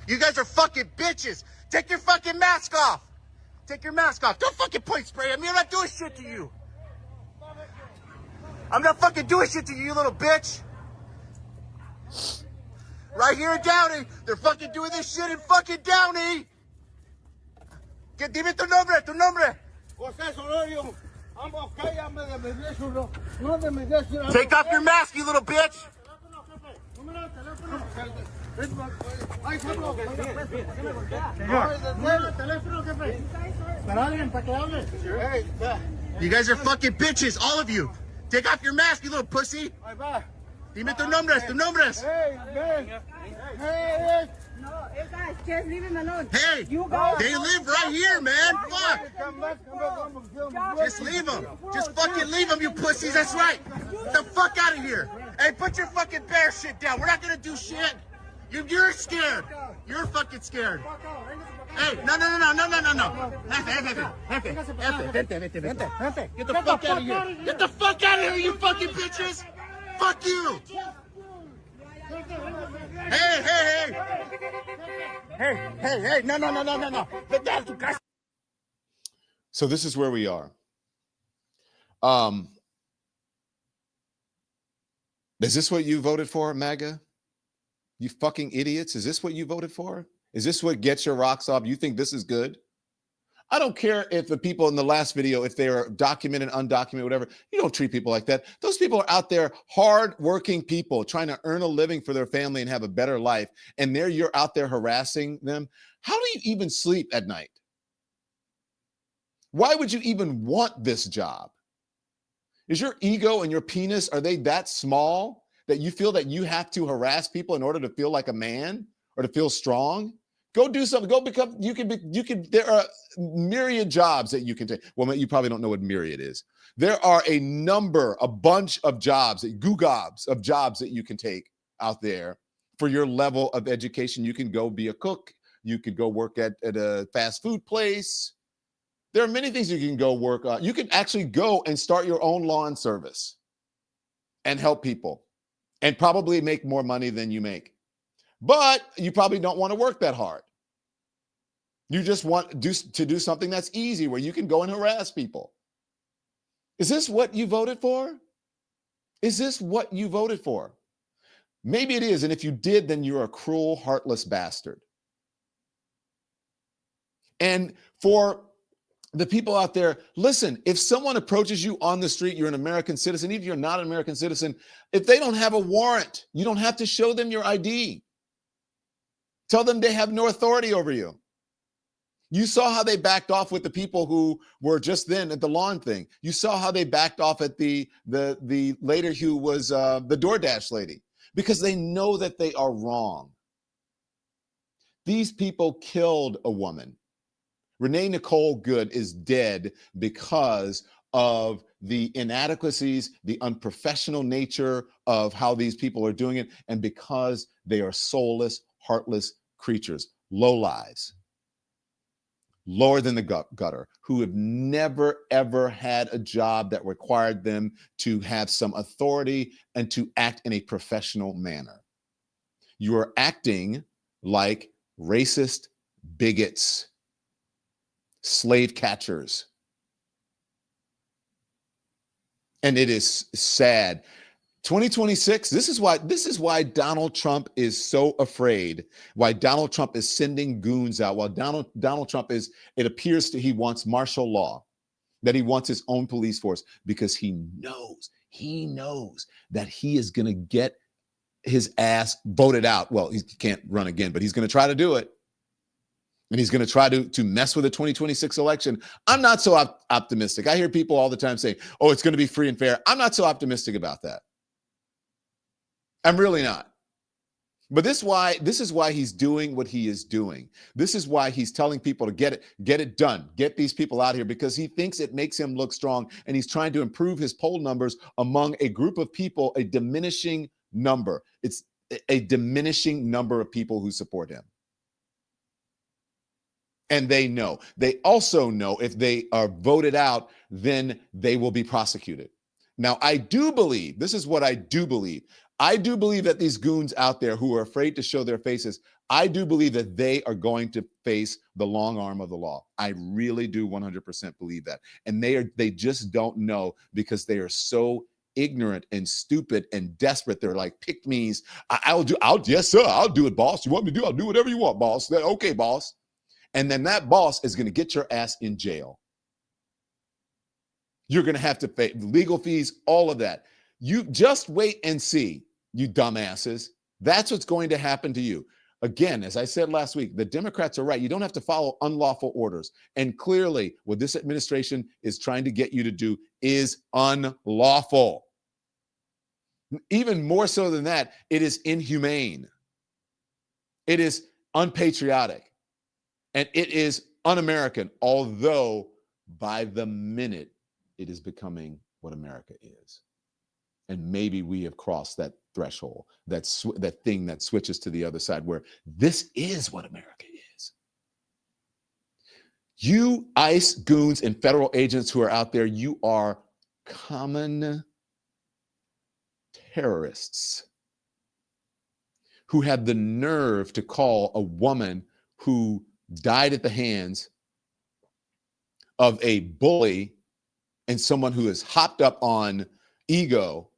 You guys are fucking bitches. Take your fucking mask off. Take your mask off. Don't fucking point spray at me. I'm not doing shit to you. I'm not fucking doing shit to you, you little bitch. Right here in Downey, they're fucking doing this shit in fucking Downey. Dime tu nombre, tu nombre. Take off your mask, you little bitch. You guys are fucking bitches, all of you. Take off your mask, you little pussy. Dime tu nombres, tu nombres. Hey, guys, just leave him alone. Hey, they live right here, man. Fuck. Just leave them. Just fucking leave them, you pussies. That's right. Get the fuck out of here. Hey, put your fucking bear shit down. We're not gonna do shit. You're scared. You're fucking scared. Hey, no. Jefe. Get the fuck out of here. Get the fuck out of here, you fucking bitches. Fuck you. Hey. No. So this is where we are. Is this what you voted for, MAGA? You fucking idiots. Is this what you voted for? Is this what gets your rocks off? You think this is good? I don't care if the people in the last video, if they're documented, undocumented, whatever, you don't treat people like that. Those people are out there, hard-working people trying to earn a living for their family and have a better life. And you're out there harassing them. How do you even sleep at night? Why would you even want this job? Is your ego and your penis, are they that small that you feel that you have to harass people in order to feel like a man or to feel strong? Go do something. Go become, there are myriad jobs that you can take. Well, you probably don't know what myriad is. There are a bunch of jobs, gugobs of jobs that you can take out there for your level of education. You can go be a cook. You could go work at a fast food place. There are many things you can go work on. You can actually go and start your own lawn service and help people and probably make more money than you make. But you probably don't want to work that hard. You just want to do something that's easy where you can go and harass people. Is this what you voted for? Is this what you voted for? Maybe it is. And if you did, then you're a cruel, heartless bastard. And for the people out there, listen, if someone approaches you on the street, you're an American citizen, even if you're not an American citizen, if they don't have a warrant, you don't have to show them your ID. Tell them they have no authority over you. You saw how they backed off with the people who were just then at the lawn thing. You saw how they backed off at the lady who was the DoorDash lady, because they know that they are wrong. These people killed a woman. Renee Nicole Good is dead because of the inadequacies, the unprofessional nature of how these people are doing it, and because they are soulless, heartless creatures, low lives, lower than the gutter, who have never, ever had a job that required them to have some authority and to act in a professional manner. You are acting like racist bigots, slave catchers. And it is sad. 2026, this is why Donald Trump is so afraid, why Donald Trump is sending goons out, while Donald Trump it appears he wants martial law, that he wants his own police force, because he knows that he is going to get his ass voted out. Well, he can't run again, but he's going to try to do it. And he's going to try to mess with the 2026 election. I'm not so optimistic. I hear people all the time saying, oh, it's going to be free and fair. I'm not so optimistic about that. I'm really not. But this is why he's doing what he is doing. This is why he's telling people to get it done, get these people out here, because he thinks it makes him look strong, and he's trying to improve his poll numbers among a group of people, a diminishing number. It's a diminishing number of people who support him. And they also know if they are voted out, then they will be prosecuted. Now, I do believe, this is what I do believe. I do believe that these goons out there who are afraid to show their faces, I do believe that they are going to face the long arm of the law. I really do 100% believe that. And they just don't know because they are so ignorant and stupid and desperate. They're like pick me's. Yes, sir. I'll do it, boss. You want me to do? I'll do whatever you want, boss. Okay, boss. And then that boss is going to get your ass in jail. You're going to have to pay legal fees, all of that. You just wait and see, you dumbasses. That's what's going to happen to you. Again, as I said last week, the Democrats are right. You don't have to follow unlawful orders. And clearly, what this administration is trying to get you to do is unlawful. Even more so than that, it is inhumane. It is unpatriotic. And it is un-American, although by the minute, it is becoming what America is. And maybe we have crossed that threshold, that thing that switches to the other side where this is what America is. You ICE goons and federal agents who are out there, you are common terrorists who had the nerve to call a woman who died at the hands of a bully and someone who is hopped up on ego.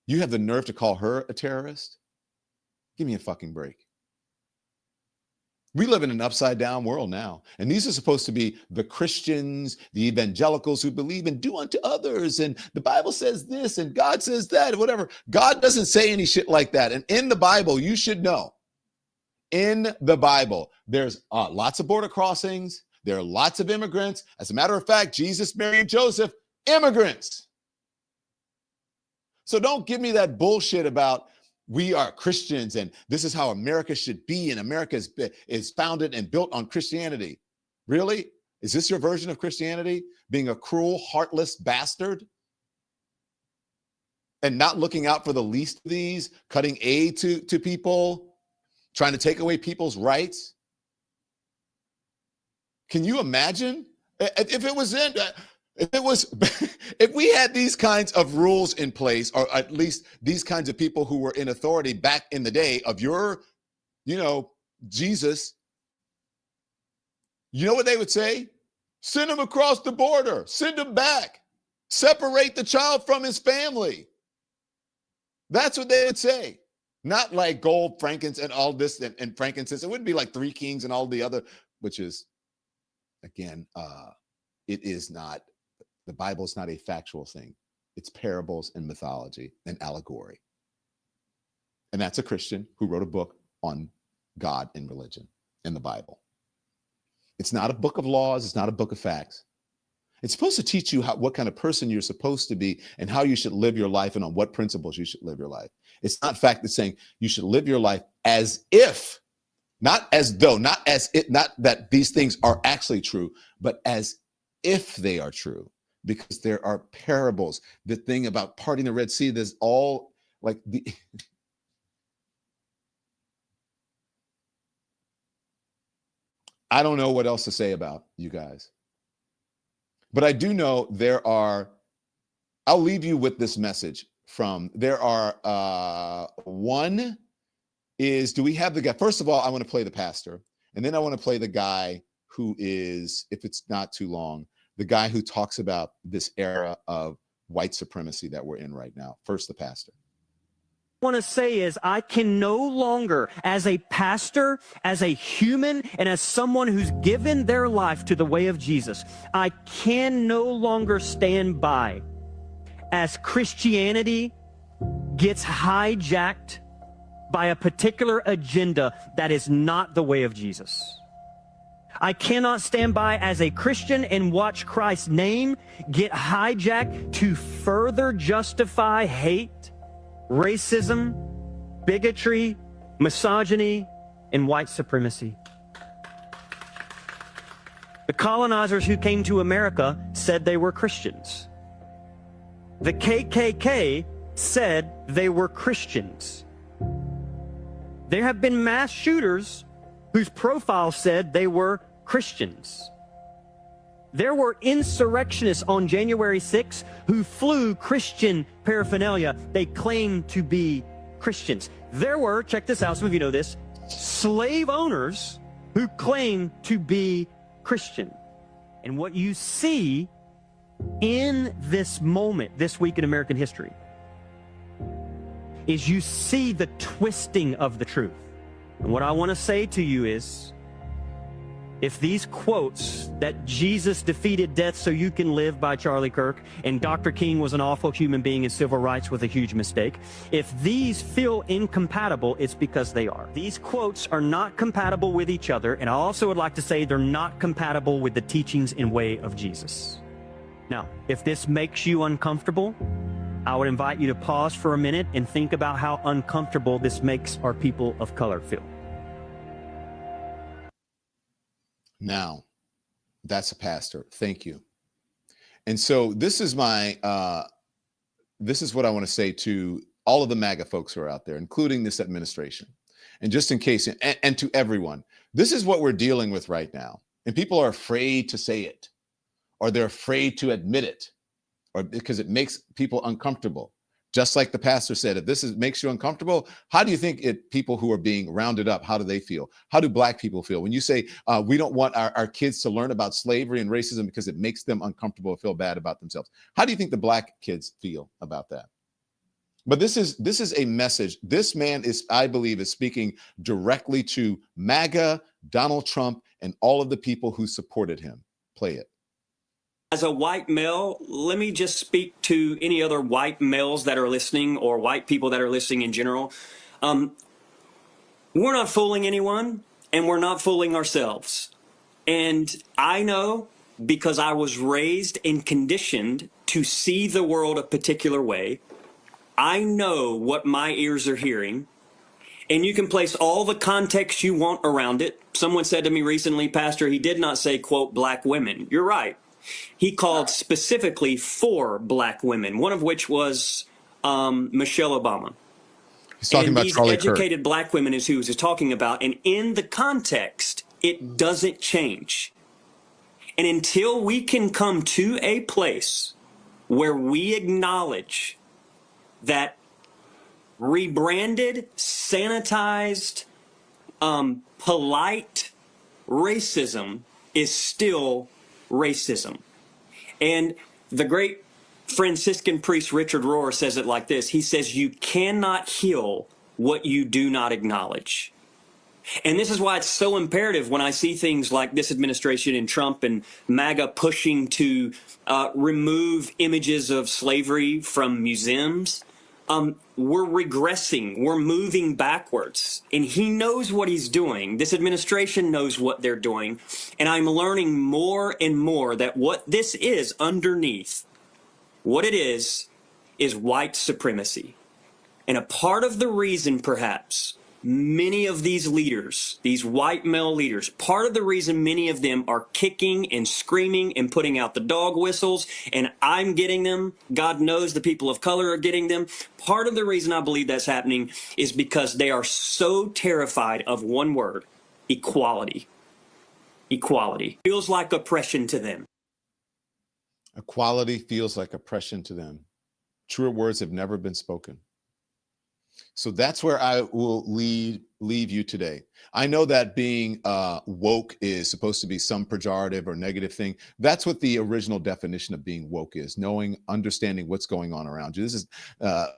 You have the nerve to call her a terrorist? Give me a fucking break. We live in an upside down world now. And these are supposed to be the Christians, the evangelicals who believe in do unto others. And the Bible says this and God says that, whatever. God doesn't say any shit like that. And in the Bible, you should know, in the Bible, there's lots of border crossings. There are lots of immigrants. As a matter of fact, Jesus, Mary, and Joseph, immigrants. So don't give me that bullshit about we are Christians and this is how America should be and America is founded and built on Christianity. Really? Is this your version of Christianity? Being a cruel, heartless bastard? And not looking out for the least of these, cutting aid to people, trying to take away people's rights? Can you imagine if it was in... If we had these kinds of rules in place, or at least these kinds of people who were in authority back in the day of your, Jesus, you know what they would say? Send him across the border, send him back, separate the child from his family. That's what they would say. Not like gold, frankincense, and all this and frankincense. It wouldn't be like three kings and all the other, which is, again, it is not. The Bible is not a factual thing. It's parables and mythology and allegory. And that's a Christian who wrote a book on God and religion in the Bible. It's not a book of laws. It's not a book of facts. It's supposed to teach you what kind of person you're supposed to be and how you should live your life and on what principles you should live your life. It's not fact that's saying you should live your life as if, not as though, not as it, not that these things are actually true, but as if they are true. Because there are parables. The thing about parting the Red Sea, there's all like the... I don't know what else to say about you guys. But I do know there are, I'll leave you with this message from, there are, one is, do we have the guy? First of all, I want to play the pastor. And then I want to play the guy who is, if it's not too long, the guy who talks about this era of white supremacy that we're in right now. First, the pastor. I want to say is I can no longer, as a pastor, as a human, and as someone who's given their life to the way of Jesus, I can no longer stand by as Christianity gets hijacked by a particular agenda that is not the way of Jesus. I cannot stand by as a Christian and watch Christ's name get hijacked to further justify hate, racism, bigotry, misogyny, and white supremacy. The colonizers who came to America said they were Christians. The KKK said they were Christians. There have been mass shooters whose profile said they were Christians. There were insurrectionists on January 6th who flew Christian paraphernalia. They claimed to be Christians. There were, check this out, some of you know this, slave owners who claim to be Christian. And what you see in this moment, this week in American history, is you see the twisting of the truth. And what I want to say to you is, if these quotes that Jesus defeated death so you can live by Charlie Kirk and Dr. King was an awful human being and civil rights was a huge mistake, if these feel incompatible, it's because they are. These quotes are not compatible with each other, and I also would like to say they're not compatible with the teachings and way of Jesus. Now, if this makes you uncomfortable, I would invite you to pause for a minute and think about how uncomfortable this makes our people of color feel. Now, that's a pastor. Thank you. And so this is my, this is what I want to say to all of the MAGA folks who are out there, including this administration. And just in case, and to everyone, this is what we're dealing with right now. And people are afraid to say it, or they're afraid to admit it, or because it makes people uncomfortable. Just like the pastor said, if this makes you uncomfortable, how do you think people who are being rounded up, how do they feel? How do Black people feel? When you say, we don't want our kids to learn about slavery and racism because it makes them uncomfortable or feel bad about themselves. How do you think the Black kids feel about that? But this is a message. This man is, I believe, is speaking directly to MAGA, Donald Trump, and all of the people who supported him. Play it. As a white male, let me just speak to any other white males that are listening or white people that are listening in general. We're not fooling anyone, and we're not fooling ourselves. And I know, because I was raised and conditioned to see the world a particular way, I know what my ears are hearing. And you can place all the context you want around it. Someone said to me recently, Pastor, he did not say, quote, Black women. You're right. He called specifically 4 Black women, one of which was Michelle Obama. He's talking about these Charlie educated Kirk. Black women is who he was talking about. And in the context, it doesn't change. And until we can come to a place where we acknowledge that rebranded, sanitized, polite racism is still racism. And the great Franciscan priest Richard Rohr says it like this. He says, you cannot heal what you do not acknowledge. And this is why it's so imperative when I see things like this administration and Trump and MAGA pushing to remove images of slavery from museums. We're regressing. We're moving backwards. And he knows what he's doing. This administration knows what they're doing. And I'm learning more and more that what this is underneath, what it is white supremacy. And a part of the reason, perhaps, many of these leaders, these white male leaders, part of the reason many of them are kicking and screaming and putting out the dog whistles, and I'm getting them, God knows the people of color are getting them, part of the reason I believe that's happening is because they are so terrified of one word, equality. Equality feels like oppression to them. Equality feels like oppression to them. Truer words have never been spoken. So that's where I will leave you today. I know that being woke is supposed to be some pejorative or negative thing. That's what the original definition of being woke is: knowing, understanding what's going on around you. This is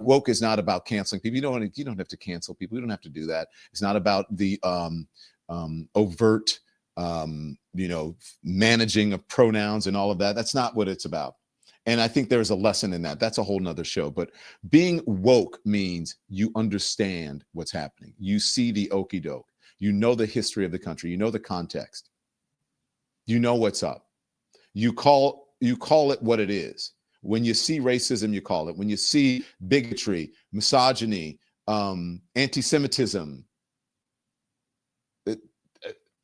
woke is not about canceling people. You don't have to cancel people. You don't have to do that. It's not about the overt, managing of pronouns and all of that. That's not what it's about. And I think there's a lesson in that. That's a whole nother show. But being woke means you understand what's happening. You see the okie doke. You know the history of the country. You know the context. You know what's up. You call it what it is. When you see racism, you call it. When you see bigotry, misogyny, anti-Semitism,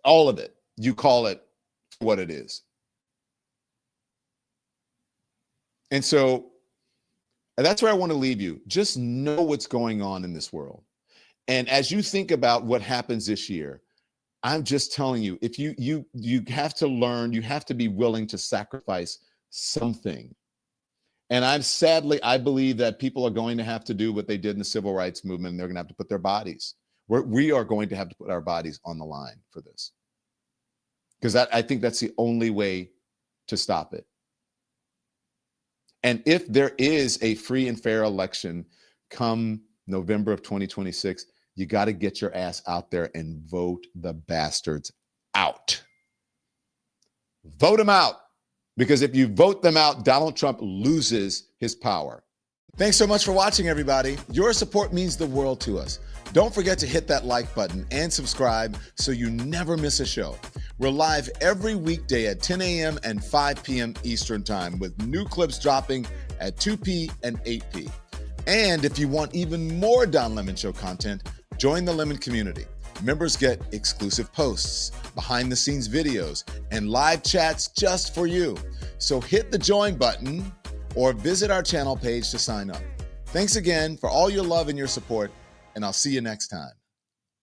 all of it, you call it what it is. And so that's where I want to leave you. Just know what's going on in this world. And as you think about what happens this year, I'm just telling you, if you have to learn, you have to be willing to sacrifice something. And I believe that people are going to have to do what they did in the civil rights movement, and they're going to have to put their bodies We are going to have to put our bodies on the line for this, because I think that's the only way to stop it. And if there is a free and fair election come November of 2026, you got to get your ass out there and vote the bastards out. Vote them out. Because if you vote them out, Donald Trump loses his power. Thanks so much for watching, everybody. Your support means the world to us. Don't forget to hit that like button and subscribe so you never miss a show. We're live every weekday at 10 a.m. and 5 p.m. Eastern Time, with new clips dropping at 2 p. and 8 p. And if you want even more Don Lemon Show content, join the Lemon community. Members get exclusive posts, behind-the-scenes videos, and live chats just for you. So hit the join button or visit our channel page to sign up. Thanks again for all your love and your support, and I'll see you next time.